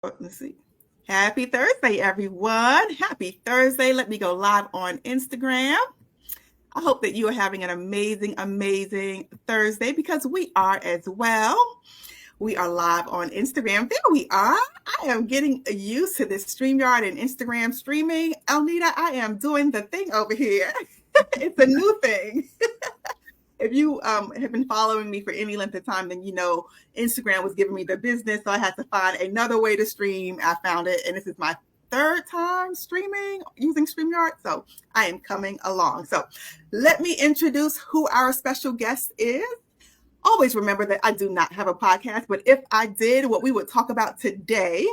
Let's see. Happy Thursday, everyone. Happy Thursday. Let me go live on Instagram. I hope that you are having an amazing, amazing Thursday because we are as well. We are live on Instagram. There we are. I am getting used to this StreamYard and Instagram streaming. Alnita, I am doing the thing over here. It's a new thing. If you have been following me for any length of time, then you know Instagram was giving me the business. So I had to find another way to stream. I found it, and this is my third time streaming using StreamYard. So I am coming along. So let me introduce who our special guest is. Always remember that I do not have a podcast, but if I did, what we would talk about today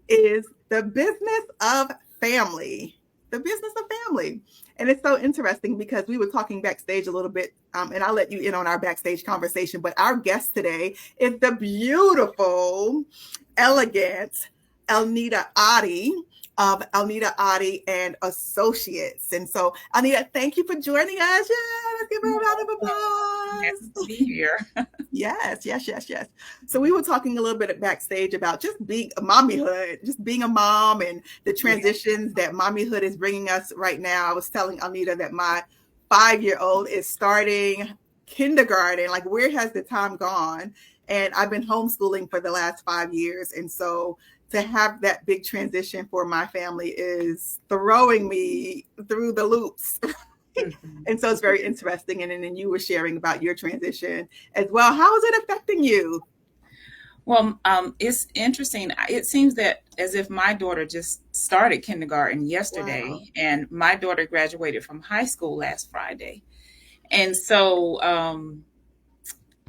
is the business of family. The business of family. And it's so interesting because we were talking backstage a little bit, and I'll let you in on our backstage conversation. But our guest today is the beautiful, elegant Alnita Adi of Alnita Adi and Associates. And so, Alnita, thank you for joining us. Yeah, let's give her a round of applause. Happy to be here. Yes. So we were talking a little bit backstage about just being a mommyhood, just being a mom and the transitions that mommyhood is bringing us right now. I was telling Anita that my 5-year-old is starting kindergarten. Like, where has the time gone? And I've been homeschooling for the last 5 years. And so to have that big transition for my family is throwing me through the loops. And so it's very interesting. And then you were sharing about your transition as well. How is it affecting you? Well, it's interesting. It seems that as if my daughter just started kindergarten yesterday, Wow. and my daughter graduated from high school last Friday. And so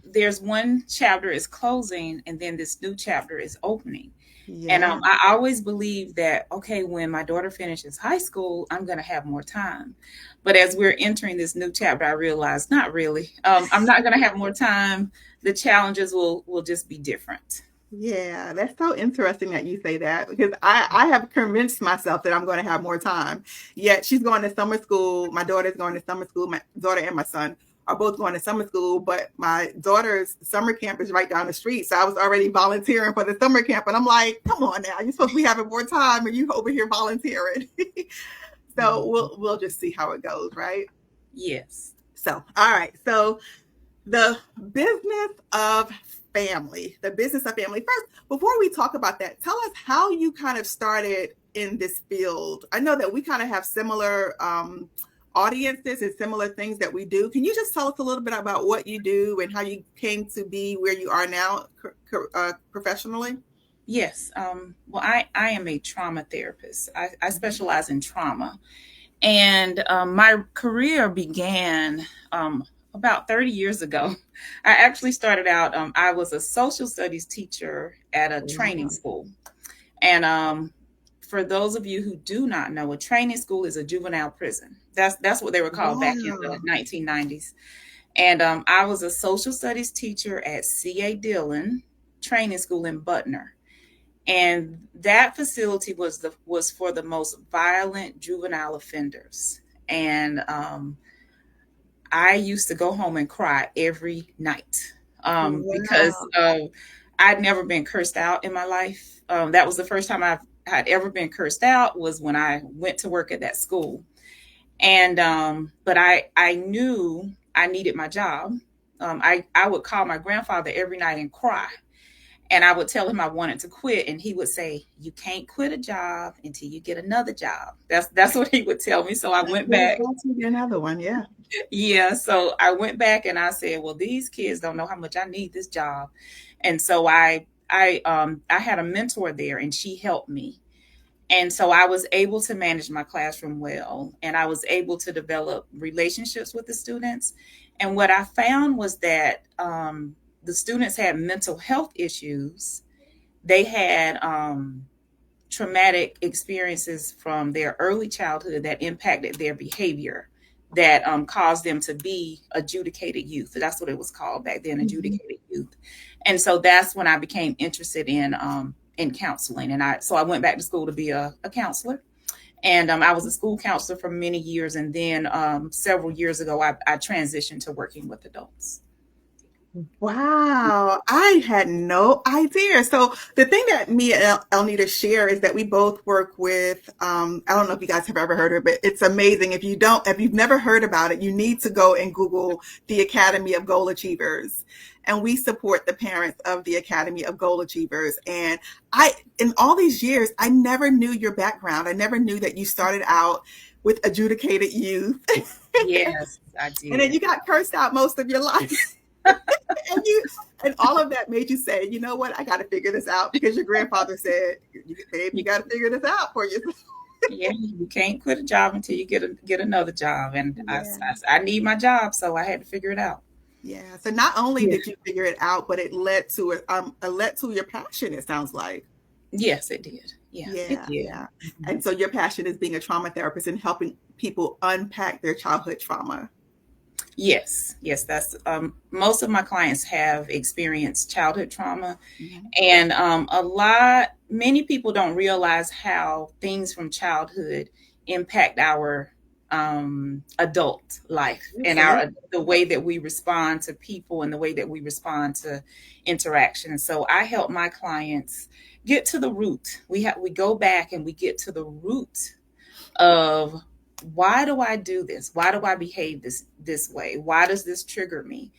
there's one chapter is closing, and then this new chapter is opening. And Yeah. I always believe that, okay, when my daughter finishes high school, I'm going to have more time. But as we're entering this new chapter, I realize not really. I'm not going to have more time. The challenges will just be different. Yeah, that's so interesting that you say that because I have convinced myself that I'm going to have more time. Yet she's going to summer school. My daughter's going to summer school. My daughter and my son are both going to summer school, but my daughter's summer camp is right down the street. So I was already volunteering for the summer camp. And I'm like, come on now, you're supposed to be having more time and you over here volunteering. So we'll just see how it goes, right? Yes. So, all right. So the business of the business of family. First, before we talk about that, tell us how you kind of started in this field. I know that we kind of have similar audiences and similar things that we do. Can you just tell us a little bit about what you do and how you came to be where you are now professionally? Yes. Well, I am a trauma therapist. I specialize in trauma. And my career began about 30 years ago. I actually started out, I was a social studies teacher at a training Wow. school. And for those of you who do not know, a training school is a juvenile prison. That's what they were called back in the Wow. 1990s. And I was a social studies teacher at C.A. Dillon Training School in Butner. And that facility was for the most violent juvenile offenders. And I used to go home and cry every night because Wow. I'd never been cursed out in my life. That was the first time I had ever been cursed out, was when I went to work at that school. And but I knew I needed my job. I would call my grandfather every night and cry, and I would tell him I wanted to quit, and he would say, "You can't quit a job until you get another job." That's what he would tell me. So I went We'll back. go to another one. Yeah. Yeah, so I went back and I said, "Well, these kids don't know how much I need this job," and so I had a mentor there, and she helped me. And so I was able to manage my classroom well, and I was able to develop relationships with the students. And what I found was that the students had mental health issues. They had traumatic experiences from their early childhood that impacted their behavior, that caused them to be adjudicated youth. That's what it was called back then, Mhm. adjudicated youth. And so that's when I became interested in counseling. And I went back to school to be a counselor. And I was a school counselor for many years. And then several years ago, I transitioned to working with adults. Wow, I had no idea. So the thing that me and Elnita share is that we both work with, I don't know if you guys have ever heard of it, but it's amazing. If you've never heard about it, you need to go and Google the Academy of Goal Achievers. And we support the parents of the Academy of Goal Achievers. And in all these years, I never knew your background. I never knew that you started out with adjudicated youth. Yes, I And then did. you got cursed out most of your life. and you and all of that made you say, you know what, I got to figure this out because your grandfather said, babe, you You, got to figure this out for yourself. yeah, you can't quit a job until you get another job, and Yeah. I need my job, so I had to figure it out. Yeah. So not only Yeah. did you figure it out, but it led to your passion, it sounds like. Yes, it did. Yeah, it Yeah, did. yeah. Mhm. And so your passion is being a trauma therapist and helping people unpack their childhood trauma. Yes, yes, that's most of my clients have experienced childhood trauma, Mhm. and many people don't realize how things from childhood impact our adult life and Absolutely. the way that we respond to people and the way that we respond to interaction. So I help my clients get to the root. We go back and we get to the root of why do I do this? Why do I behave this way? Why does this trigger me?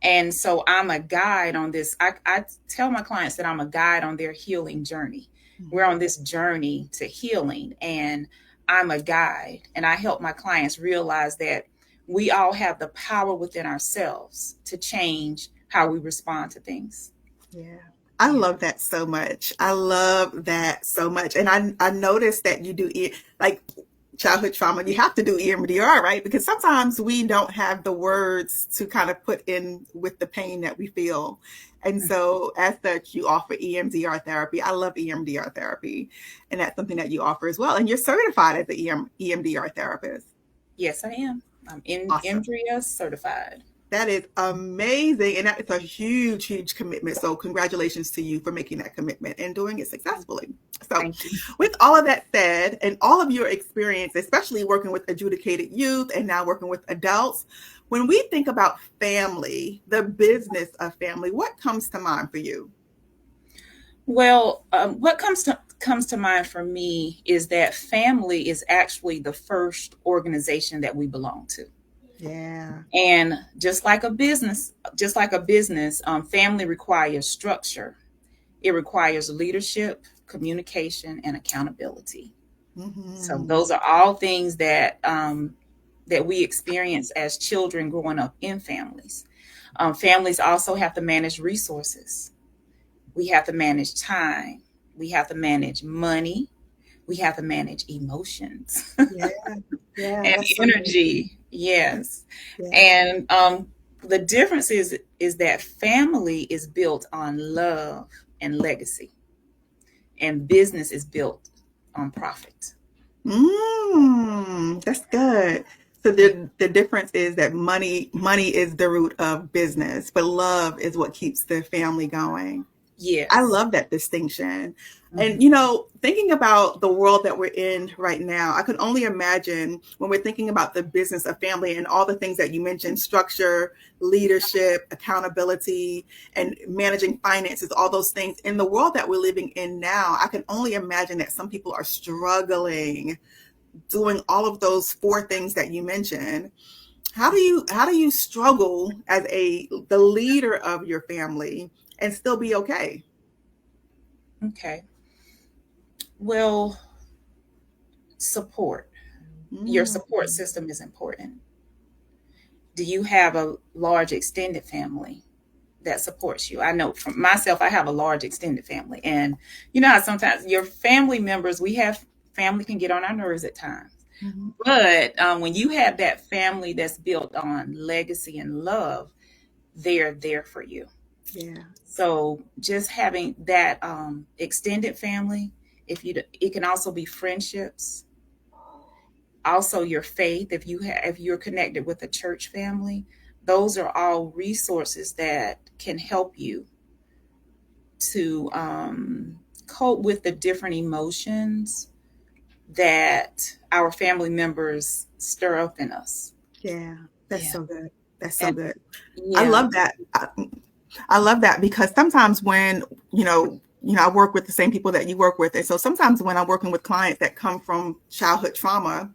And so I'm a guide on this. I tell my clients that I'm a guide on their healing journey. We're Mhm. on this journey to healing, and I'm a guide. And I help my clients realize that we all have the power within ourselves to change how we respond to things. Yeah. I Yeah. love that so much. I love that so much. And I noticed that you do like childhood trauma, you have to do EMDR, right? Because sometimes we don't have the words to kind of put in with the pain that we feel. And so as such, you offer EMDR therapy. I love EMDR therapy. And that's something that you offer as well. And you're certified as an EMDR therapist. Yes, I am. I'm in Awesome. MDRIA certified. That is amazing. And that is a huge, huge commitment. So, congratulations to you for making that commitment and doing it successfully. So, Thank you. with all of that said, and all of your experience, especially working with adjudicated youth and now working with adults, when we think about family, the business of family, what comes to mind for you? Well, what comes to mind for me is that family is actually the first organization that we belong to. Yeah. And just like a business, family requires structure. It requires leadership, communication, and accountability. So Mm-hmm. those are all things that we experience as children growing up in families. Families also have to manage resources. We have to manage time. We have to manage money. We have to manage emotions Yeah. Yeah. and That's so good. energy. Yes. Yeah. And the difference is that family is built on love and legacy, and business is built on profit. That's good. So the difference is that money is the root of business, but love is what keeps the family going. I Yes. love that distinction. Mhm. And, thinking about the world that we're in right now, I could only imagine when we're thinking about the business of family and all the things that you mentioned structure, leadership, accountability, and managing finances, all those things in the world that we're living in now. I can only imagine that some people are struggling doing all of those four things that you mentioned. How do you struggle as the leader of your family and still be okay? Okay. Well, support. Your Mm, support system is important. Do you have a large extended family that supports you? I know from myself, I have a large extended family. And you know how sometimes your family members, we have family can get on our nerves at times. mhm. But when you have that family that's built on legacy and love, they're there for you. Yeah. So just having that extended family, it can also be friendships, also your faith. If you're connected with a church family, those are all resources that can help you to cope with the different emotions that our family members stir up in us. Yeah. That's Yeah. so good. That's so And good. I yeah. love that. I love that because sometimes when, I work with the same people that you work with. And so sometimes when I'm working with clients that come from childhood trauma,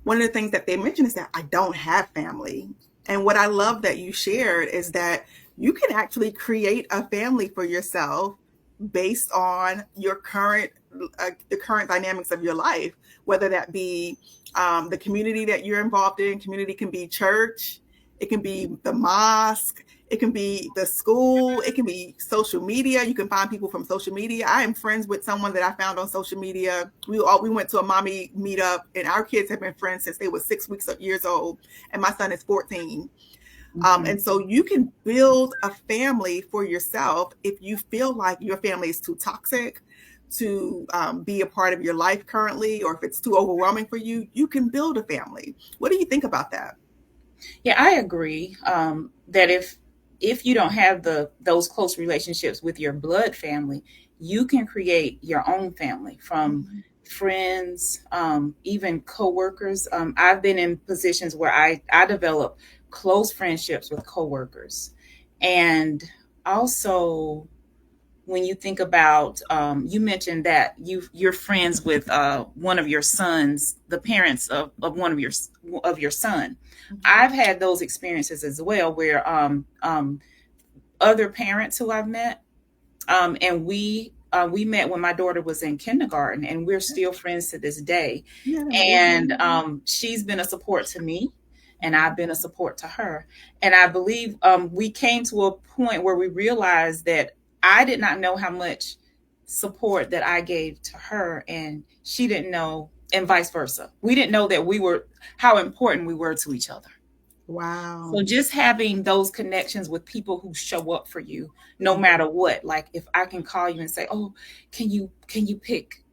one of the things that they mention is that I don't have family. And what I love that you shared is that you can actually create a family for yourself based on your the current dynamics of your life, whether that be the community that you're involved in. Community can be church, it can be the mosque, it can be the school, it can be social media. You can find people from social media. I am friends with someone that I found on social media. We went to a mommy meetup, and our kids have been friends since they were 6 years old, and my son is 14. And so you can build a family for yourself if you feel like your family is too toxic to be a part of your life currently, or if it's too overwhelming for you, you can build a family. What do you think about that? Yeah, I agree that if you don't have those close relationships with your blood family, you can create your own family from Mhm. friends, even coworkers. I've been in positions where I develop close friendships with coworkers, and also when you think about you mentioned that you're friends with one of your sons, the parents of one of your son. Mhm. I've had those experiences as well where other parents who I've met, and we met when my daughter was in kindergarten, and we're still friends to this day. Isn't that And amazing? she's been a support to me, and I've been a support to her. And I believe we came to a point where we realized that I did not know how much support that I gave to her, and she didn't know, and vice versa. We didn't know that we were how important we were to each other. Wow. So just having those connections with people who show up for you no matter what. Like if I can call you and say, "Oh, can you pick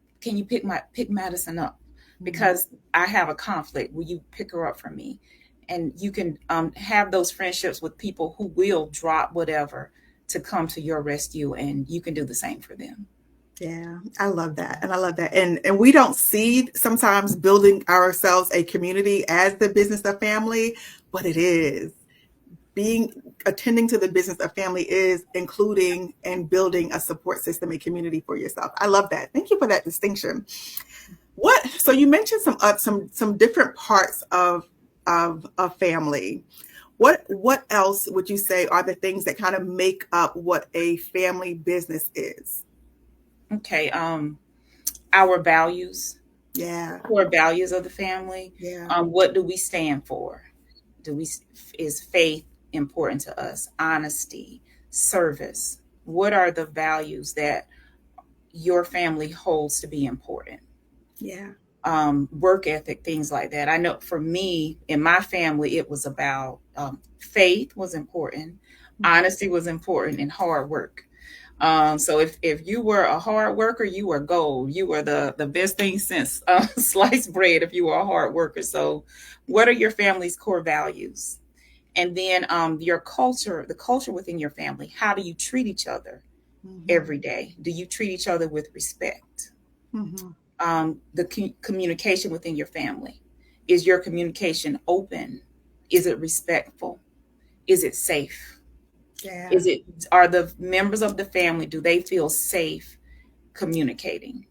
Madison up Mhm. because I have a conflict. Will you pick her up for me?" And you can have those friendships with people who will drop whatever to come to your rescue, and you can do the same for them. Yeah, I love that. And I love that. And we don't see sometimes building ourselves a community as the business of family, but it is. Being attending to the business of family is including and building a support system and community for yourself. I love that. Thank you for that distinction. So you mentioned some different parts of a family. What else would you say are the things that kind of make up what a family business is? Okay, our values, Yeah. core values of the family. Yeah. What do we stand for? Do we Is faith important to us? Honesty, service. What are the values that your family holds to be important? Yeah. Work ethic, things like that. I know for me, in my family, it was about faith was important, Mhm. honesty was important, and hard work. So if you were a hard worker, you were gold. You were the best thing since sliced bread if you were a hard worker. So, what are your family's core values? And then your culture, the culture within your family. How do you treat each other Mhm. every day? Do you treat each other with respect? Mhm. The communication within your family. Is your communication open? Is it respectful? Is it safe? Yeah. Is it Are the members of the family, do they feel safe communicating,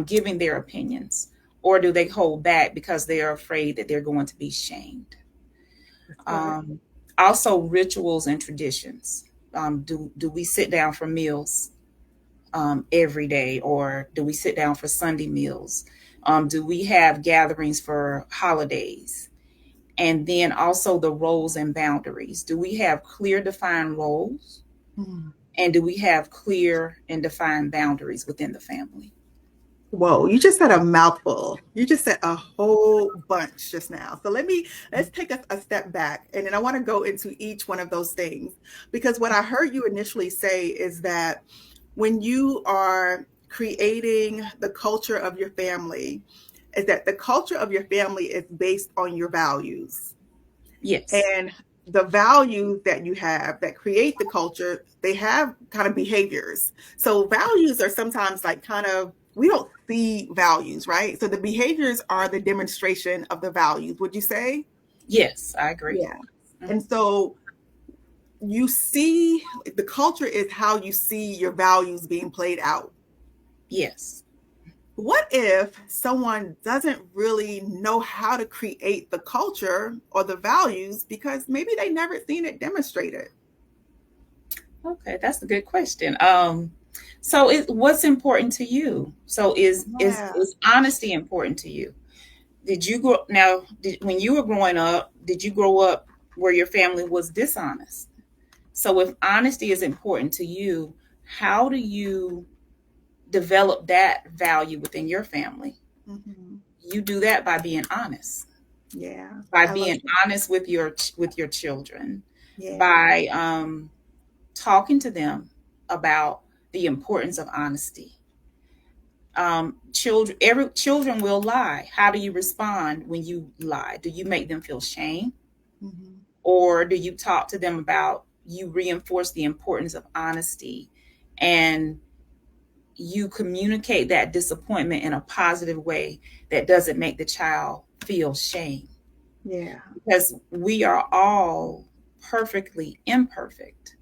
giving their opinions, or do they hold back because they are afraid that they're going to be shamed? That's good. Um, Also, rituals and traditions. Do we sit down for meals every day, or do we sit down for Sunday meals? Do we have gatherings for holidays? And then also the roles and boundaries. Do we have clear, defined roles? Mhm. And do we have clear and defined boundaries within the family? Whoa, you just said a mouthful. You just said a whole bunch just now. So let's take a step back, and then I want to go into each one of those things, because what I heard you initially say is that when you are creating the culture of your family, is that the culture of your family is based on your values. Yes. And the values that you have that create the culture, they have kind of behaviors. So values are sometimes like kind of, we don't see values, right? So the behaviors are the demonstration of the values, would you say? Yes, I agree. Yeah. And so you see, the culture is how you see your values being played out. Yes. What if someone doesn't really know how to create the culture or the values because maybe they never seen it demonstrated? Okay, that's a good question. So what's important to you? So Yeah. is honesty important to you? Did you grow now? When you were growing up, did you grow up where your family was dishonest? So if honesty is important to you, how do you develop that value within your family? Mm-hmm. You do that by being honest, Yeah. by I love being that. honest with your children, Yeah. by talking to them about the importance of honesty. Children will lie. How do you respond when you lie? Do you make them feel shame, Mm-hmm. or do you talk to them about, you reinforce the importance of honesty, and you communicate that disappointment in a positive way that doesn't make the child feel shame? Yeah. Because we are all perfectly imperfect.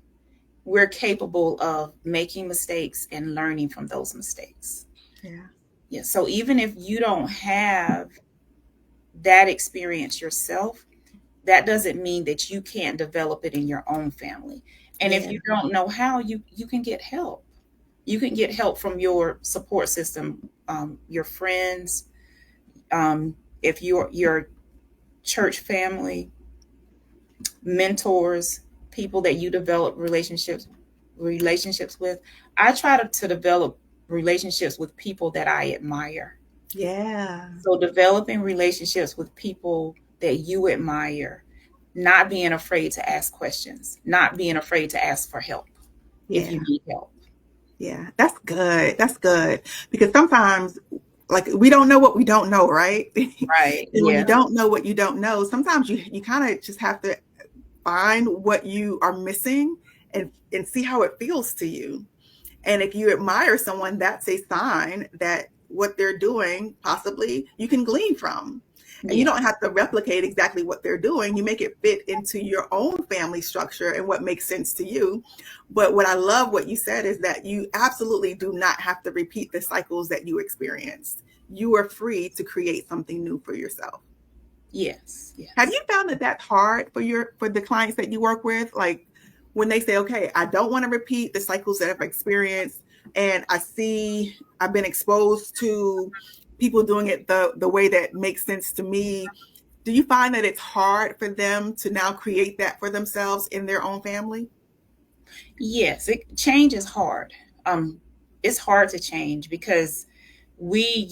We're capable of making mistakes and learning from those mistakes. Yeah. Yeah. So even if you don't have that experience yourself, that doesn't mean that you can't develop it in your own family. And if Yeah. you don't know how, you can get help. You can get help from your support system, your friends, if your church family, mentors, people that you develop relationships with. I try to develop relationships with people that I admire. Yeah. So developing relationships with people that you admire, not being afraid to ask questions, not being afraid to ask for help if you Yeah. need help. Yeah. That's good. That's good. Because sometimes, like, we don't know what we don't know, right? Right. And when you Yeah. don't know what you don't know, sometimes you kind of just have to find what you are missing and see how it feels to you. And if you admire someone, that's a sign that what they're doing, possibly you can glean from. And you Yeah. don't have to replicate exactly what they're doing. You make it fit into your own family structure and what makes sense to you. But what I love what you said is that you absolutely do not have to repeat the cycles that you experienced. You are free to create something new for yourself. Yes. Have Yes. you found that that's hard for the clients that you work with? Like when they say, okay, I don't want to repeat the cycles that I've experienced, and I've been exposed to people doing it the way that makes sense to me. Do you find that it's hard for them to now create that for themselves in their own family? Yes. Change is hard. Um, it's hard to change because we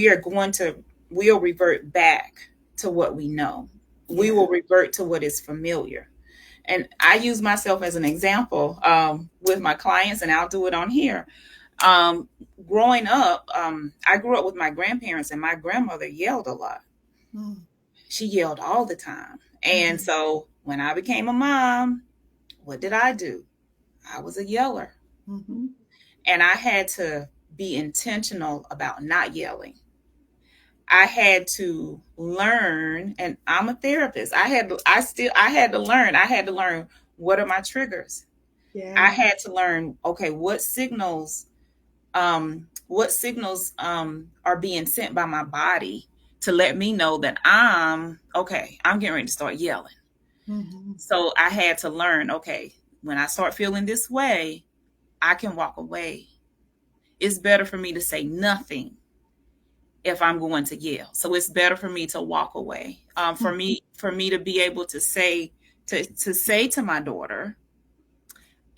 are going to we'll revert back to what we know. We Yeah. will revert to what is familiar. And I use myself as an example with my clients, and I'll do it on here. Um, Growing up, I grew up with my grandparents, and my grandmother yelled a lot. Mm-hmm. She yelled all the time. And so when I became a mom, what did I do? I was a yeller. Mm-hmm. And I had to be intentional about not yelling. I had to learn, and I'm a therapist. I had to learn. I had to learn, what are my triggers. I Yeah. had to learn, okay, what signals are being sent by my body to let me know that I'm getting ready to start yelling. Mm-hmm. So I had to learn, okay, when I start feeling this way, I can walk away. It's better for me to say nothing if I'm going to yell. So it's better for me to walk away. For me to be able to say to my daughter,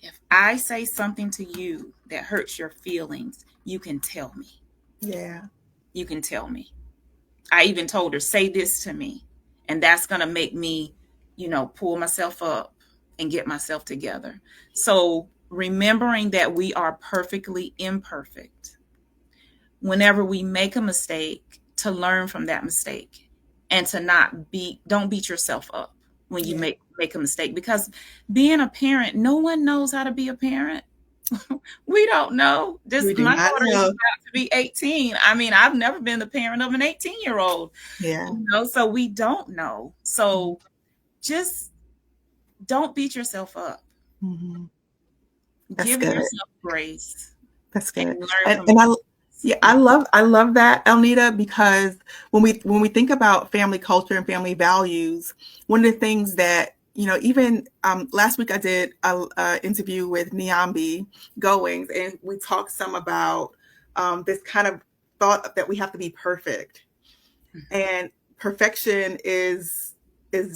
if I say something to you that hurts your feelings, you can tell me. Yeah. You can tell me. I even told her, say this to me, and that's going to make me, pull myself up and get myself together. So remembering that we are perfectly imperfect, whenever we make a mistake, to learn from that mistake, and to don't beat yourself up when you Yeah. make a mistake, because being a parent, no one knows how to be a parent. We don't know. We This do My not daughter is know. about to be 18. I mean, I've never been the parent of an 18-year-old, Yeah. so we don't know. So just don't beat yourself up. Mm-hmm. That's Give good. yourself grace That's and good. learn And from and your I mistakes. yeah, Yeah. I love that, Elnita, because when we think about family culture and family values, one of the things that even last week I did a interview with Niambi Goings, and we talked some about this kind of thought that we have to be perfect, and perfection is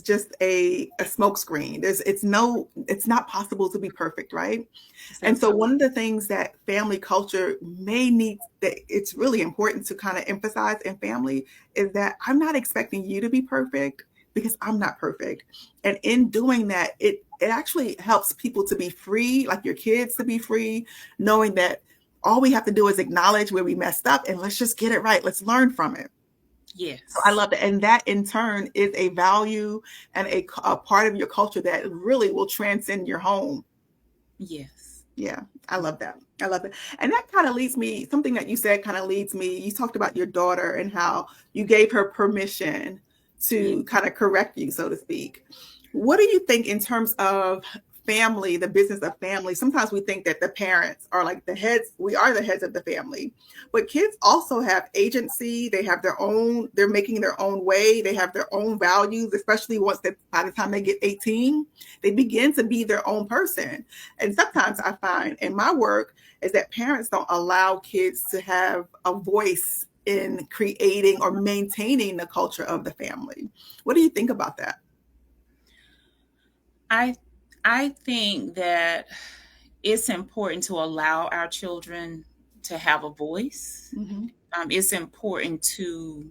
just a smokescreen. It's not possible to be perfect, right? It's And so one absolutely. of the things that family culture may need, that it's really important to kind of emphasize in family, is that I'm not expecting you to be perfect because I'm not perfect. And in doing that, it actually helps people to be free, like your kids to be free, knowing that all we have to do is acknowledge where we messed up and let's just get it right. Let's learn from it. So I Yes. love that. And that in turn is a value and a part of your culture that really will transcend your home. Yes. Yeah, I love that. I love it. And that kind of leads me, something that you said kind of leads me. You talked about your daughter and how you gave her permission Yeah. to kind of correct you, so to speak. What do you think in terms of family, the business of family? Sometimes we think that the parents are like the heads, we are the heads of the family. But kids also have agency. They have their own, they're making their own way. They have their own values, especially once they, by the time they get 18, they begin to be their own person. And sometimes I find in my work is that parents don't allow kids to have a voice in creating or maintaining the culture of the family. What do you think about that? I I think that it's important to allow our children to have a voice. Mm-hmm. It's important to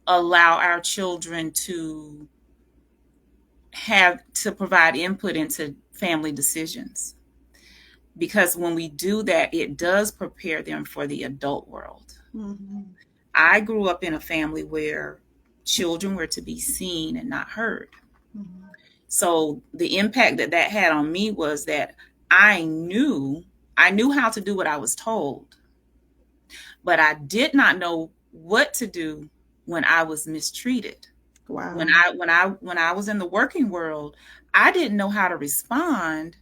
allow our children to have to provide input into family decisions, because when we do that, it does prepare them for the adult world. Mm-hmm. I grew up in a family where children were to be seen and not heard. Mm-hmm. So the impact that that had on me was that I knew I knew how to do what I was told, but I did not know what to do when I was mistreated. Wow. When I was in the working world, I didn't know how to respond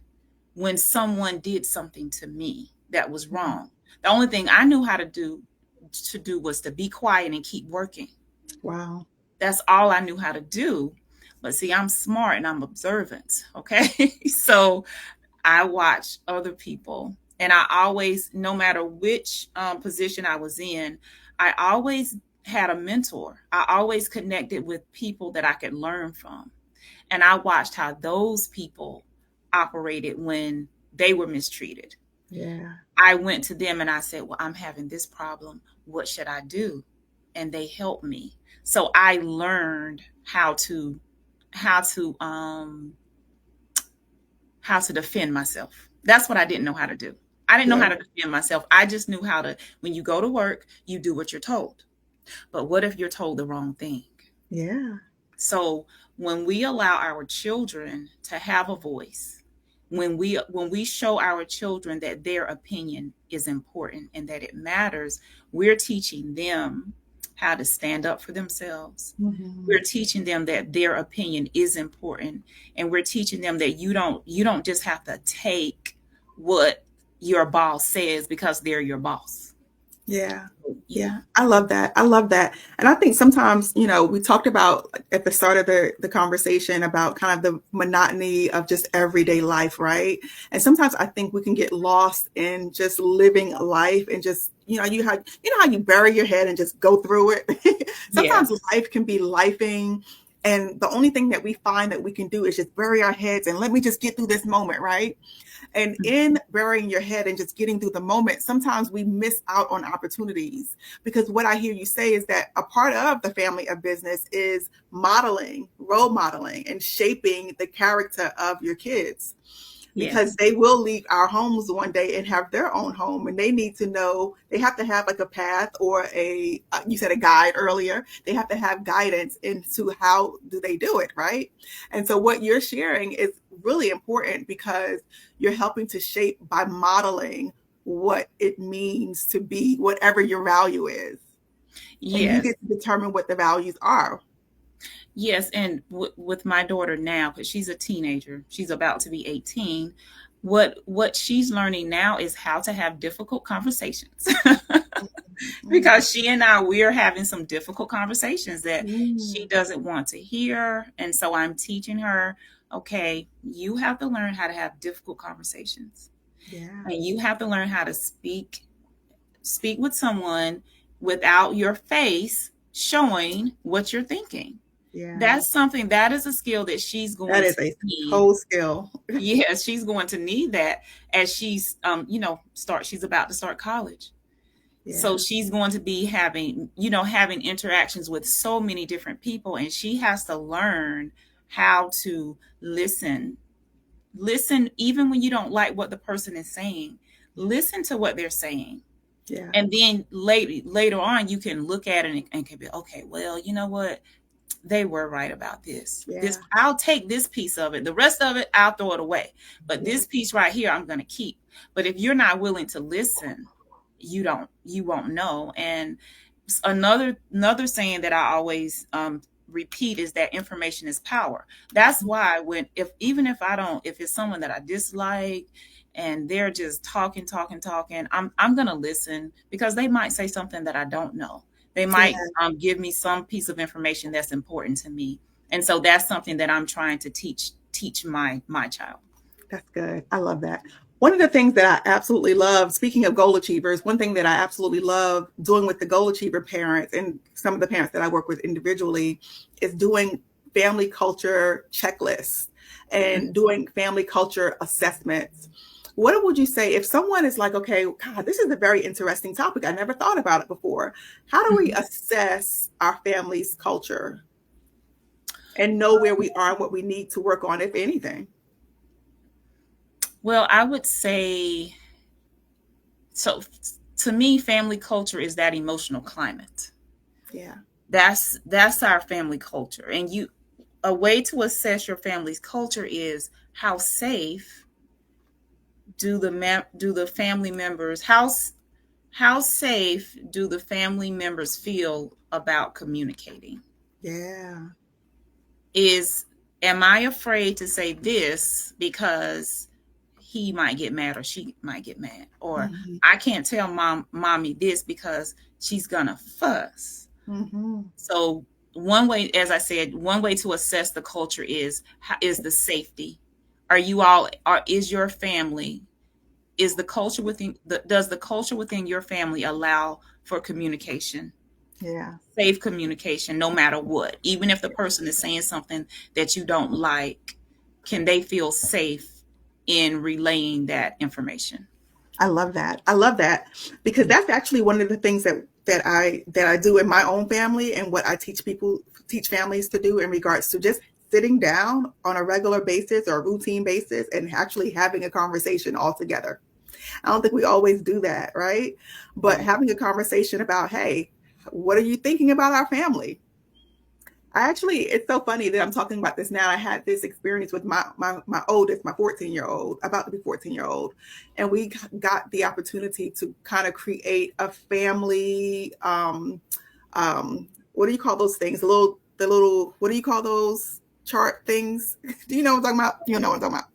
when someone did something to me that was Mm-hmm. wrong. The only thing I knew how to do was to be quiet and keep working. Wow. That's all I knew how to do. But see, I'm smart and I'm observant. Okay. So I watch other people, and I always, no matter which position I was in, I always had a mentor. I always connected with people that I could learn from. And I watched how those people operated when they were mistreated. Yeah. I went to them and I said, well, I'm having this problem. What should I do? And they helped me. So I learned how to um how to defend myself. That's what I didn't know how to do. I didn't know Yeah. how to defend myself. I just knew how to, when you go to work, you do what you're told. But what if you're told the wrong thing? Yeah. So when we allow our children to have a voice, when we show our children that their opinion is important and that it matters, we're teaching them how to stand up for themselves. Mm-hmm. We're teaching them that their opinion is important, and we're teaching them that you don't just have to take what your boss says because they're your boss. Yeah. Yeah. Yeah, I love that. I love that. And I think sometimes, we talked about at the start of the conversation about kind of the monotony of just everyday life, right? And sometimes I think we can get lost in just living life and just, you know how you bury your head and just go through it. Sometimes Yes. life can be lifing. And the only thing that we find that we can do is just bury our heads and let me just get through this moment, right? And in burying your head and just getting through the moment, sometimes we miss out on opportunities, because what I hear you say is that a part of the family of business is modeling, role modeling, and shaping the character of your kids, because Yes. they will leave our homes one day and have their own home, and they need to know, they have to have like a path or you said a guide earlier, they have to have guidance into how do they do it, right? And so what you're sharing is really important, because you're helping to shape by modeling what it means to be whatever your value is, and you Yes. get to determine what the values are. Yes, and with my daughter now, because she's a teenager, she's about to be 18. What she's learning now is how to have difficult conversations. Mm, Because she and I, we're having some difficult conversations that she mm, doesn't want to hear. And so I'm teaching her, okay, you have to learn how to have difficult conversations. yeah, And you have to learn how to speak with someone without your face showing what you're thinking. yeah. That's something that is a skill that she's That going is to a need. whole skill. Yes, she's going to need that as she's she's about to start college. So Yeah, she's going to be having interactions with so many different people, and she has to learn how to listen even when you don't like what the person is saying. Listen to what they're saying, yeah, and then later on you can look at it and can be, okay, well, you know what, they were right about this. yeah, I'll take this piece of it, the rest of it I'll throw it away, but yeah. this piece right here I'm going to keep. But if you're not willing to listen, you won't know. And another saying that I always repeat is that information is power. That's why when if even if I don't if it's someone that I dislike and they're just talking, I'm gonna listen, because they might say something that I don't know. They Yeah, might give me some piece of information that's important to me, and so that's something that I'm trying to teach my child. that's good. I love that. One of the things that I absolutely love, speaking of goal achievers, one thing that I absolutely love doing with the goal achiever parents and some of the parents that I work with individually is doing family culture checklists and doing family culture assessments. What would you say if someone is like, okay, God, this is a very interesting topic. I never thought about it before. How do we Mhm. assess our family's culture and know where we are and what we need to work on, if anything? Well, I would say, so to me, family culture is that emotional climate. Yeah. That's our family culture. And you a way to assess your family's culture is how safe do the family members how safe do the family members feel about communicating? Yeah. Is am I afraid to say this because he might get mad or she might get mad, or Mhm. I can't tell mommy this because she's gonna fuss. Mhm. So one way, as I said, one way to assess the culture is the safety. Are you all are is your family is the culture within the does the culture within your family allow for communication, Yeah. safe communication, no matter what, even if the person is saying something that you don't like, can they feel safe in relaying that information? I love that. I love that because that's actually one of the things that I do in my own family and what I teach families to do in regards to just sitting down on a regular basis or a routine basis and actually having a conversation all together. I don't think we always do that, right? But Right. having a conversation about, hey, what are you thinking about our family? It's so funny that I'm talking about this now. I had this experience with my oldest, my 14-year-old, about to be 14-year-old, and we got the opportunity to kind of create a family. What do you call those things? The little. What do you call those chart things? Do you know what I'm talking about? You know what I'm talking about?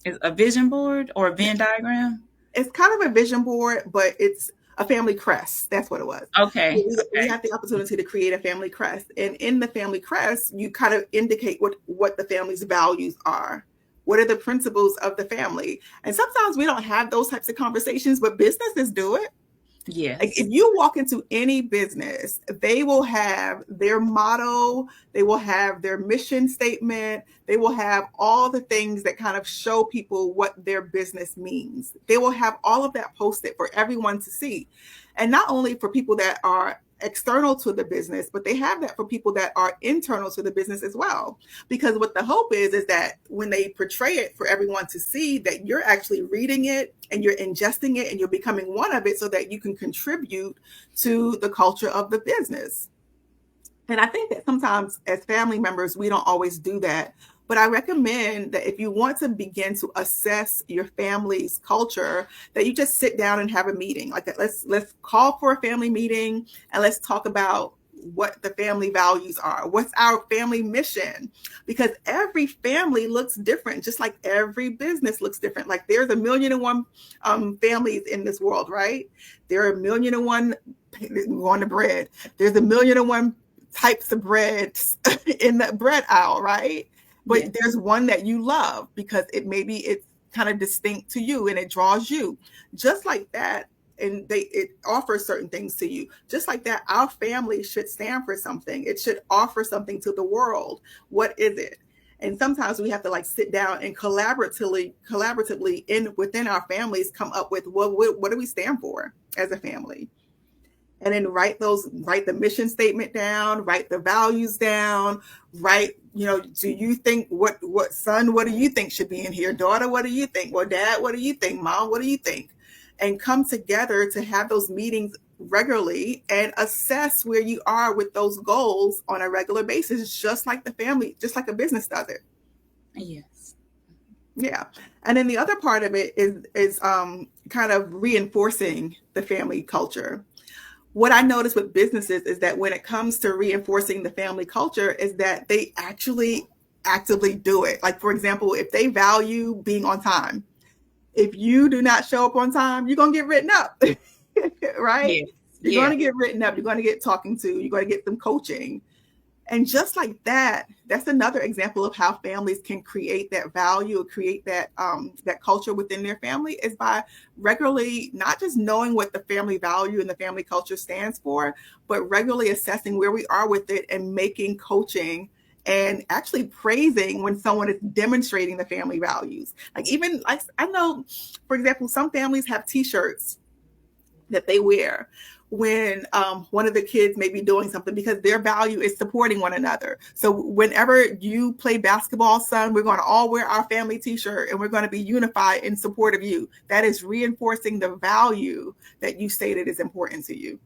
Is a vision board or a Venn diagram? It's kind of a vision board, but it's a family crest. That's what it was. Okay. We Okay. had the opportunity to create a family crest, and in the family crest, you kind of indicate what the family's values are. What are the principles of the family? And sometimes we don't have those types of conversations, but businesses do it. Like if Yes. you walk into any business, they will have their motto, they will have their mission statement, they will have all the things that kind of show people what their business means. They will have all of that posted for everyone to see. And not only for people that are external to the business, but they have that for people that are internal to the business as well. Because what the hope is that when they portray it for everyone to see, that you're actually reading it and you're ingesting it and you're becoming one of it so that you can contribute to the culture of the business. And I think that sometimes as family members, we don't always do that. But I recommend that if you want to begin to assess your family's culture, that you just sit down and have a meeting. Like let's call for a family meeting and let's talk about what the family values are. What's our family mission? Because every family looks different, just like every business looks different. Like there's 1,000,001 families in this world, right? There are 1,000,001 going to bread. There's 1,000,001 types of bread in the bread aisle, right? But Yes. there's one that you love because it's kind of distinct to you and it draws you. Just like that, and it offers certain things to you. Just like that, our family should stand for something. It should offer something to the world. What is it? And sometimes we have to like sit down and collaboratively within our families come up with what do we stand for as a family? And then write the mission statement down, write the values down, write, do you think what son, what do you think should be in here? Daughter, what do you think? Well, dad, what do you think? Mom, what do you think? And come together to have those meetings regularly and assess where you are with those goals on a regular basis, just like the family, just like a business does it. Yes. Yeah. And then the other part of it is kind of reinforcing the family culture. What I notice with businesses is that when it comes to reinforcing the family culture is that they actually actively do it. Like, for example, if they value being on time, if you do not show up on time, you're going to get written up, right? Yes. You're going to get written up. You're going to get talking to. You're going to get some coaching. And just like that, that's another example of how families can create that value or create that culture within their family is by regularly not just knowing what the family value and the family culture stands for, but regularly assessing where we are with it and making coaching and actually praising when someone is demonstrating the family values. Like even like I know, for example, some families have T-shirts that they wear when one of the kids may be doing something because their value is supporting one another. So whenever you play basketball, son, we're going to all wear our family T-shirt and we're going to be unified in support of you. That is reinforcing the value that you stated is important to you.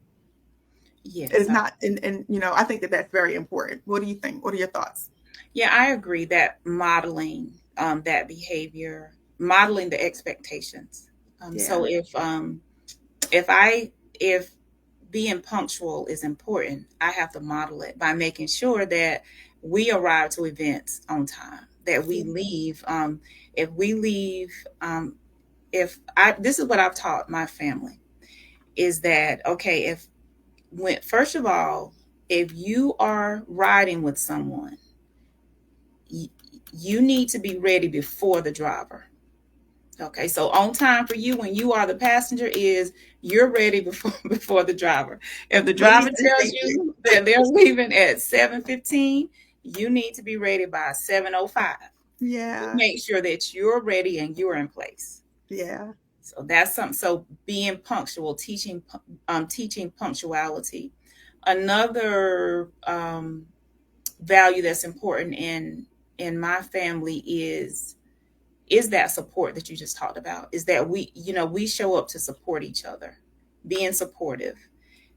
Yes. It's not, and I think that that's very important. What do you think? What are your thoughts? Yeah, I agree that modeling that behavior, modeling the expectations. So if being punctual is important, I have to model it by making sure that we arrive to events on time, that we leave. If we leave, this is what I've taught my family is that, okay, first of all, if you are riding with someone, you need to be ready before the driver. Okay, so on time for you when you are the passenger is you're ready before the driver. If the driver tells you that they're leaving at 7:15, you need to be ready by 7:05. Yeah. Make sure that you're ready and you're in place. Yeah. So that's something. So being punctual, teaching punctuality. Another value that's important in my family is that support that you just talked about, is that we show up to support each other, being supportive.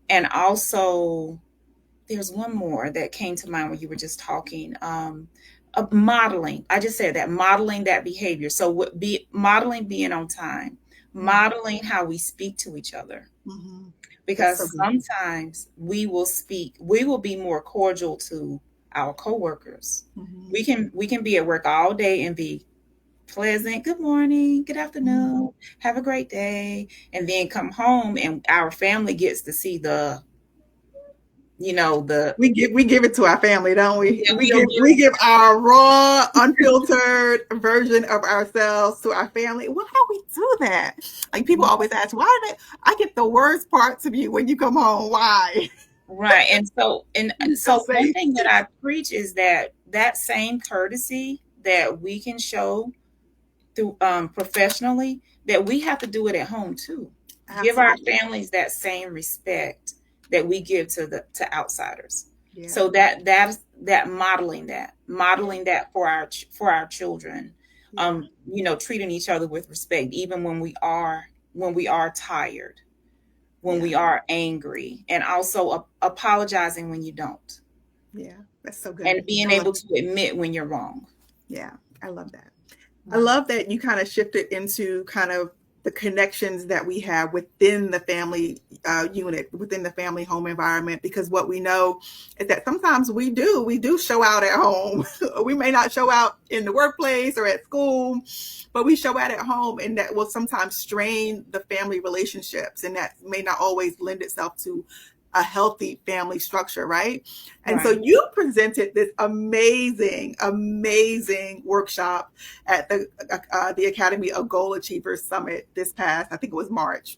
And also there's one more that came to mind when you were just talking, modeling. I just said that, modeling that behavior. So modeling being on time, modeling how we speak to each other. Mm-hmm. Because sometimes we will be more cordial to our coworkers. Mm-hmm. We can be at work all day and be pleasant, good morning, good afternoon, have a great day, and then come home and our family gets to see we give it to our family, don't we? Yeah, we give our raw, unfiltered version of ourselves to our family. Well, how we do that? Like people always ask, why I get the worst parts of you when you come home? Why? Right. And so one thing that I preach is that same courtesy that we can show through professionally, that we have to do it at home too. Absolutely. Give our families that same respect that we give to outsiders. Yeah. So that modeling that for our children, yeah. Treating each other with respect, even when we are tired, when we are angry, and also apologizing when you don't. Yeah, that's so good. And being able to admit when you're wrong. Yeah, I love that. I love that you kind of shifted into kind of the connections that we have within the family unit, within the family home environment, because what we know is that sometimes we do show out at home. We may not show out in the workplace or at school, but we show out at home, and that will sometimes strain the family relationships, and that may not always lend itself to a healthy family structure, right? And so Right. you presented this amazing, amazing workshop at the Academy of Goal Achievers Summit this past, I think it was March.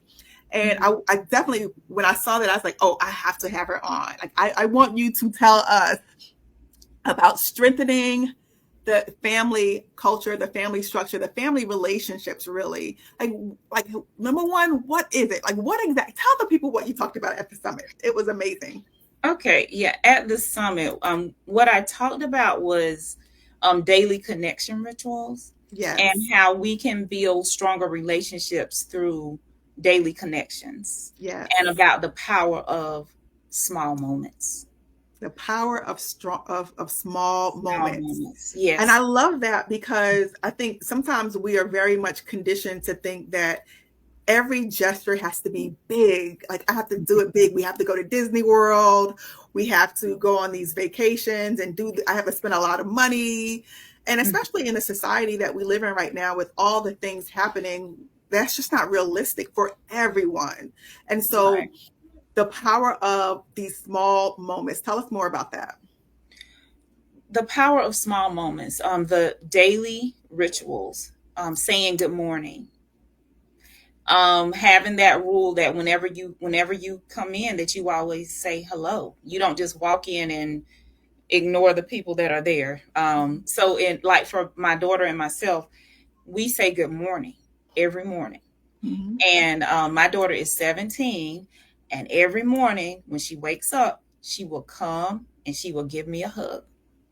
And Mhm. I definitely, when I saw that, I was like, oh, I have to have her on. Like, I want you to tell us about strengthening the family culture, the family structure, the family relationships, really. Like number one, what is it? Like, what exactly? Tell the people what you talked about at the summit. It was amazing. Okay, yeah, at the summit, what I talked about was daily connection rituals and Yes, how we can build stronger relationships through daily connections and yes. about the power of small moments. The power of small Small moments. moments. And I Yes. love that because I think sometimes we are very much conditioned to think that every gesture has to be big. Like, I have to do it big. We have to go to Disney World. We have to go on these vacations and I have to spend a lot of money. And Mhm. especially in the society that we live in right now with all the things happening, that's just not realistic for everyone. And so Right. the power of these small moments, tell us more about that. The power of small moments, the daily rituals, saying good morning, having that rule that whenever you come in, that you always say hello. You don't just walk in and ignore the people that are there. So in like for my daughter and myself, we say good morning every morning. Mhm. And my daughter is 17, and every morning when she wakes up, she will come and she will give me a hug.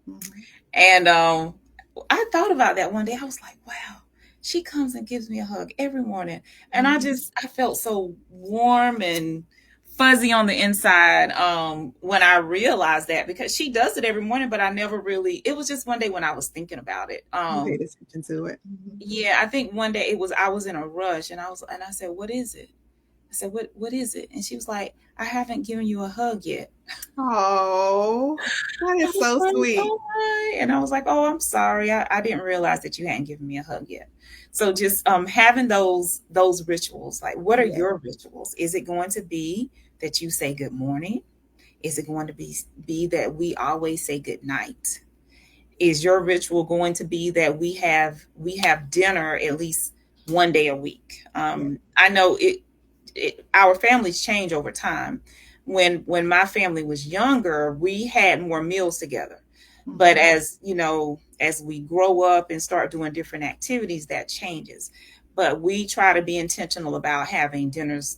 Mhm. And I thought about that one day. I was like, wow, she comes and gives me a hug every morning. And Mhm. I felt so warm and fuzzy on the inside when I realized that, because she does it every morning, but I never really, it was just one day when I was thinking about it. You paid attention to it. Mhm. Yeah, I think one day I was in a rush, and I said, what is it? I said, what is it? And she was like, I haven't given you a hug yet. Oh, that I is was so like, sweet. "Oh my," and I was like, "Oh, I'm sorry. I didn't realize that you hadn't given me a hug yet." So just having those rituals, like what are Yeah. your rituals? Is it going to be that you say good morning? Is it going to be that we always say good night? Is your ritual going to be that we have dinner at least one day a week? Yeah. I know our families change over time. When my family was younger, we had more meals together. But Mhm. as you know, as we grow up and start doing different activities, that changes. But we try to be intentional about having dinners,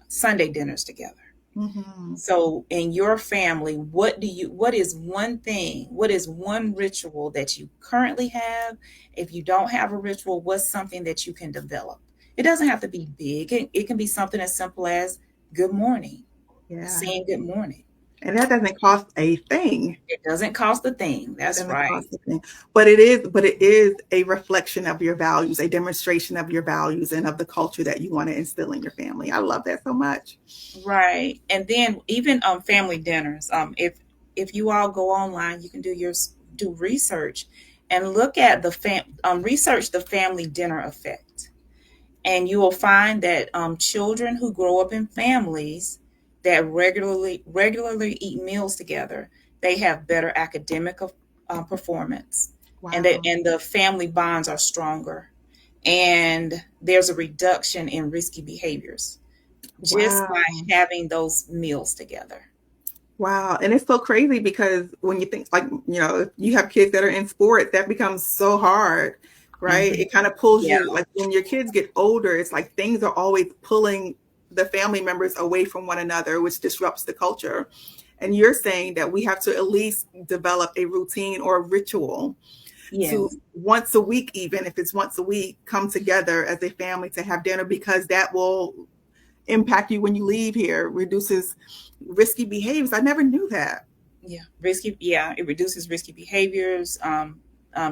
Sunday dinners together. Mhm. So in your family, what is one thing, what is one ritual that you currently have? If you don't have a ritual, what's something that you can develop? It doesn't have to be big. It can be something as simple as good morning, Yeah. saying good morning. And that doesn't cost a thing. It doesn't cost a thing. It That's doesn't right. cost a thing. But it is a reflection of your values, a demonstration of your values and of the culture that you want to instill in your family. I love that so much. Right. And then even family dinners. If you all go online, you can do research and look at research the family dinner effect. And you will find that children who grow up in families that regularly eat meals together, they have better academic performance, and Wow. the family bonds are stronger, and there's a reduction in risky behaviors just by Wow. having those meals together. Wow. And it's so crazy because when you think, like, if you have kids that are in sports, that becomes so hard, right? Hmm. It kind of pulls Yeah. you, like when your kids get older, it's like things are always pulling the family members away from one another, which disrupts the culture. And you're saying that we have to at least develop a routine or a ritual to Yes. once a week, even if it's once a week, come together as a family to have dinner, because that will impact you when you leave here, reduces risky behaviors. I never knew that. Yeah, risky. Yeah, it reduces risky behaviors.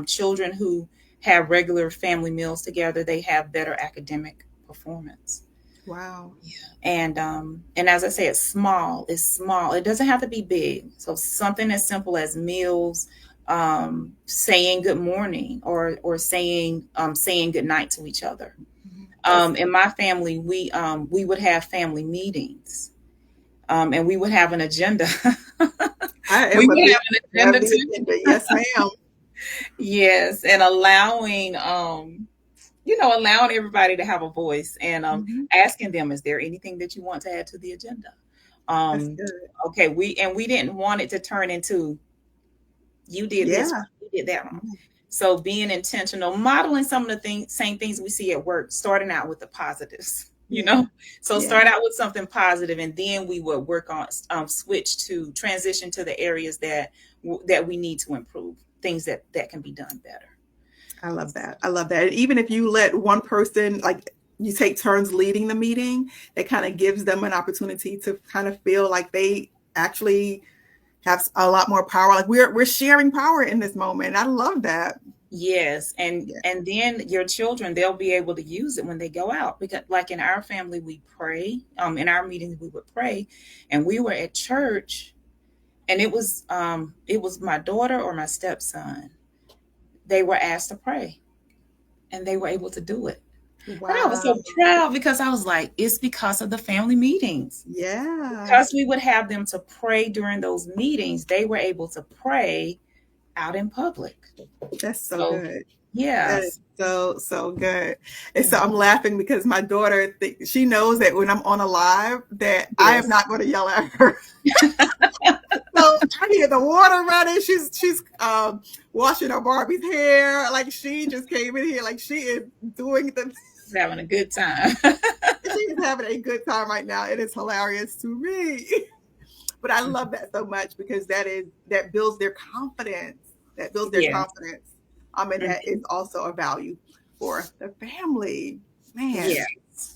Children who have regular family meals together, they have better academic performance. Wow. And as I say, it's small. It's small. It doesn't have to be big. So something as simple as meals, saying good morning, or saying good night to each other. In my family, we would have family meetings, and we would have an agenda. We would have an agenda too. Yes, ma'am. Yes, and allowing allowing everybody to have a voice, and asking them, is there anything that you want to add to the agenda? Okay, we didn't want it to turn into, you did this, you did that wrong. So being intentional, modeling some of the same things we see at work, starting out with the positives, so start out with something positive, and then we would work on transition to the areas that we need to improve, things that can be done better. I love that. And even if you let one person, like you take turns leading the meeting, it kind of gives them an opportunity to kind of feel like they actually have a lot more power. Like we're sharing power in this moment. I love that. Yes. And then your children, they'll be able to use it when they go out, because like in our family, we pray, in our meetings, we would pray, and we were at church, and it was my daughter or my stepson. They were asked to pray, and they were able to do it. Wow. And I was so proud, because I was like, it's because of the family meetings. Yeah. Because we would have them to pray during those meetings, they were able to pray out in public. That's so good. Yeah. That is so good. And so I'm laughing because my daughter, she knows that when I'm on a live that I am not going to yell at her. So I hear the water running. She's washing her Barbie's hair. Like she just came in here. Like she is doing having a good time. She is having a good time right now. It is hilarious to me. But I love that so much, because that builds their confidence. That builds their confidence. And that is also a value for the family. Man.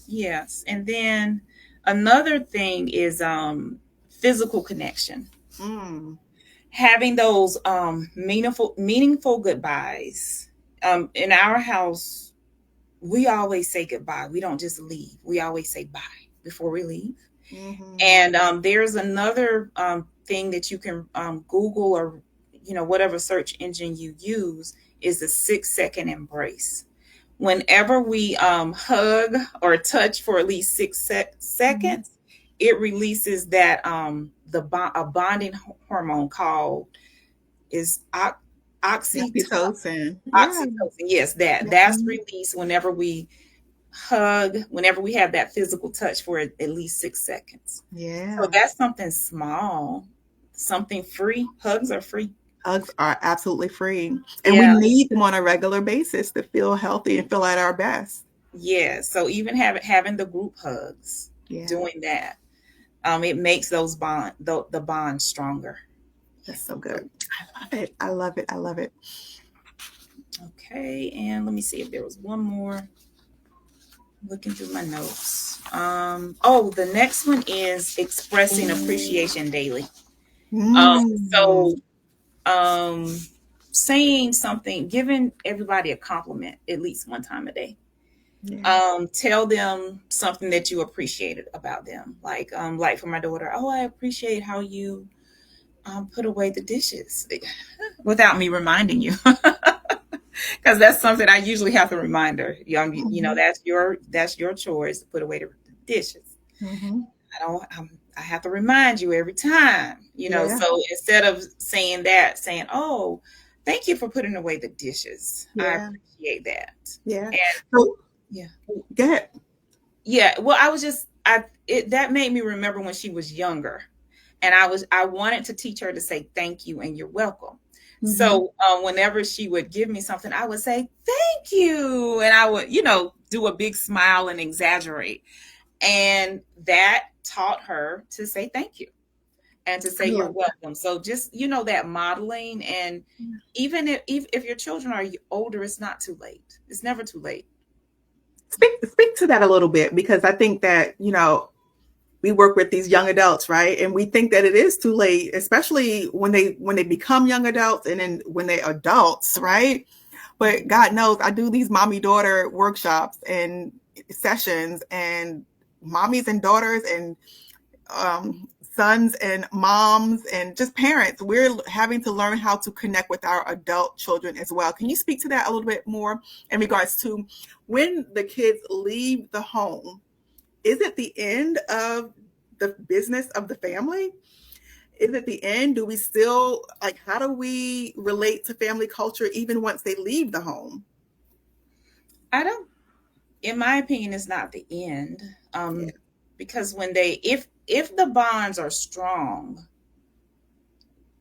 Yes. And then another thing is physical connection. Having those meaningful goodbyes. In our house, we always say goodbye. We don't just leave. We always say bye before we leave. And there's another thing that you can Google, or whatever search engine you use, is a 6-second embrace. Whenever we hug or touch for at least 6 seconds, it releases that a bonding hormone called oxytocin. Oxytocin, yes, that's released whenever we hug, whenever we have that physical touch for at least 6 seconds. Yeah. So that's something small, something free. Hugs are free. Hugs are absolutely free. And we need them on a regular basis to feel healthy and feel at our best. Yeah. So even having the group hugs, doing that, it makes those the bond stronger. That's so good. I love it. Okay. And let me see if there was one more. Looking through my notes. The next one is expressing appreciation daily. Saying something, giving everybody a compliment at least one time a day. Tell them something that you appreciated about them. Like for my daughter, I appreciate how you put away the dishes, without me reminding you. Because that's something I usually have to remind her. That's your chores to put away the dishes. I have to remind you every time. So instead of saying, "Oh, thank you for putting away the dishes. I appreciate that." Yeah. And Go ahead. Yeah. Well, that made me remember when she was younger, and I wanted to teach her to say thank you and you're welcome. So whenever she would give me something, I would say, thank you. And I would, do a big smile and exaggerate. And that taught her to say thank you and to say you're welcome. So just, that modeling. And even if your children are older, it's not too late. It's never too late. Speak to that a little bit, because I think that, we work with these young adults, right? And we think that it is too late, especially when they become young adults and then when they're adults, right? But God knows, I do these mommy-daughter workshops, and sessions, and mommies and daughters and sons and moms and just parents, we're having to learn how to connect with our adult children as well. Can you speak to that a little bit more in regards to when the kids leave the home? Is it the end of the business of the family? Is it the end? Do we still, like, how do we relate to family culture even once they leave the home? I don't, in my opinion, it's not the end. Yeah. Because when if the bonds are strong,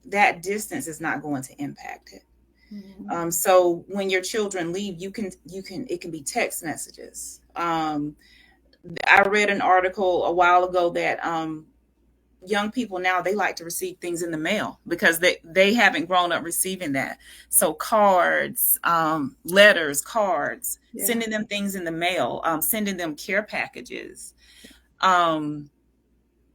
that distance is not going to impact it. Mhm. So when your children leave, it can be text messages. I read an article a while ago that young people now, they like to receive things in the mail because they haven't grown up receiving that. So cards, letters, cards, Yeah. sending them things in the mail, sending them care packages.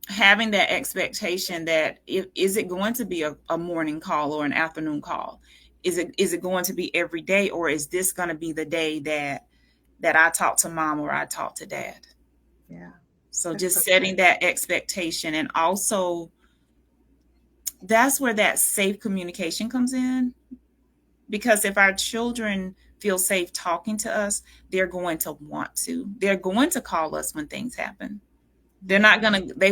Having that expectation that is it going to be a morning call or an afternoon call? Is it going to be every day, or is this going to be the day that I talk to mom or I talk to dad? Yeah. So That's just so setting good. that expectation, and also that's where that safe communication comes in, because if our children feel safe talking to us, they're going to call us when things happen. They're not going to, they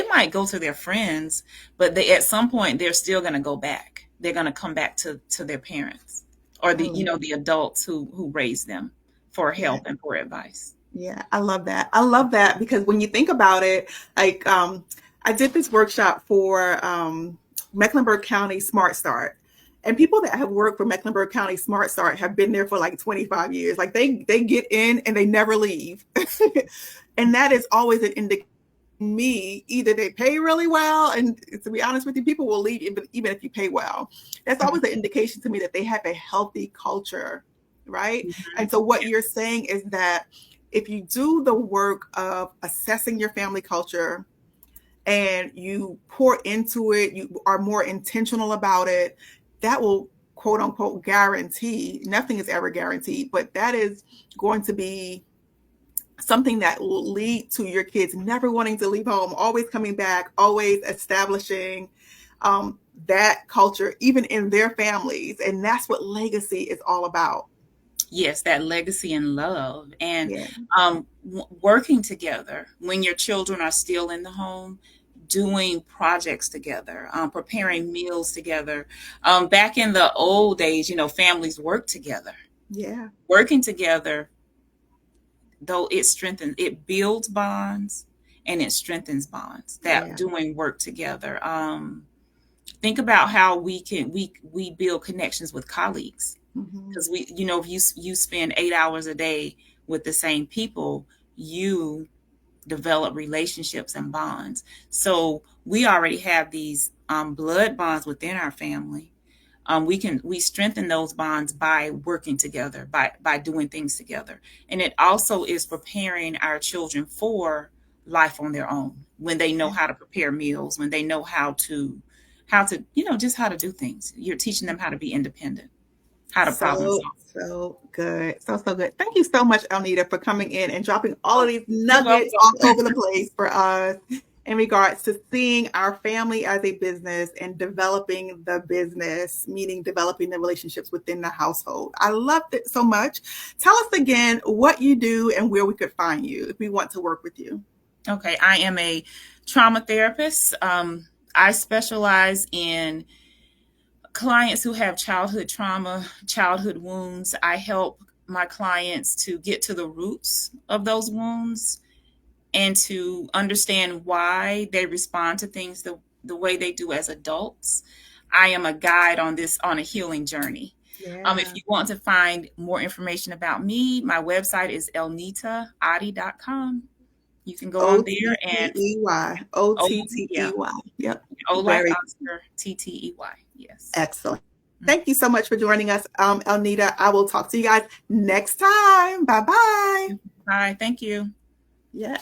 might go to their friends, but at some point they're still going to go back. They're going to come back to their parents or I love the adults who raised them for Yeah. help and for advice. Yeah, I love that. I love that because when you think about it, like I did this workshop for Mecklenburg County Smart Start. And people that have worked for Mecklenburg County Smart Start have been there for like 25 years. Like they get in and they never leave. And that is always an indication to me, either they pay really well, and to be honest with you, people will leave even if you pay well. That's always an indication to me that they have a healthy culture, right? Mhm. And so what you're saying is that if you do the work of assessing your family culture and you pour into it, you are more intentional about it, that will quote unquote guarantee, nothing is ever guaranteed, but that is going to be something that will lead to your kids never wanting to leave home, always coming back, always establishing that culture, even in their families. And that's what legacy is all about. Yes, that legacy and love, and Yeah. working together when your children are still in the home, doing projects together, preparing meals together. Back in the old days, families worked together. Yeah. Working together, though, it builds bonds and it strengthens bonds. That Yeah. doing work together. Think about how we build connections with colleagues, Mm-hmm. because if you spend 8 hours a day with the same people, you develop relationships and bonds. So we already have these blood bonds within our family. We strengthen those bonds by working together, by doing things together, and it also is preparing our children for life on their own, when they know how to prepare meals, when they know how to just how to do things. You're teaching them how to be independent, how to problem So, solve. so good. So, so good. Thank you so much, Elnita, for coming in and dropping all of Oh, these you're nuggets welcome. all over the place for us in regards to seeing our family as a business and developing the business, meaning developing the relationships within the household. I loved it so much. Tell us again what you do and where we could find you if we want to work with you. Okay, I am a trauma therapist. I specialize in clients who have childhood trauma, childhood wounds. I help my clients to get to the roots of those wounds and to understand why they respond to things the way they do as adults. I am a guide on a healing journey. If Yeah. you want to find more information about me, my website is elnitaadi.com. You can go on there and Ottey. yeah, Ottey. Yep. O like Very Oscar, Ttey. Yes. excellent. Thank you so much for joining us, Elnita. I will talk to you guys next time. Bye bye. Bye. Thank you. Yes.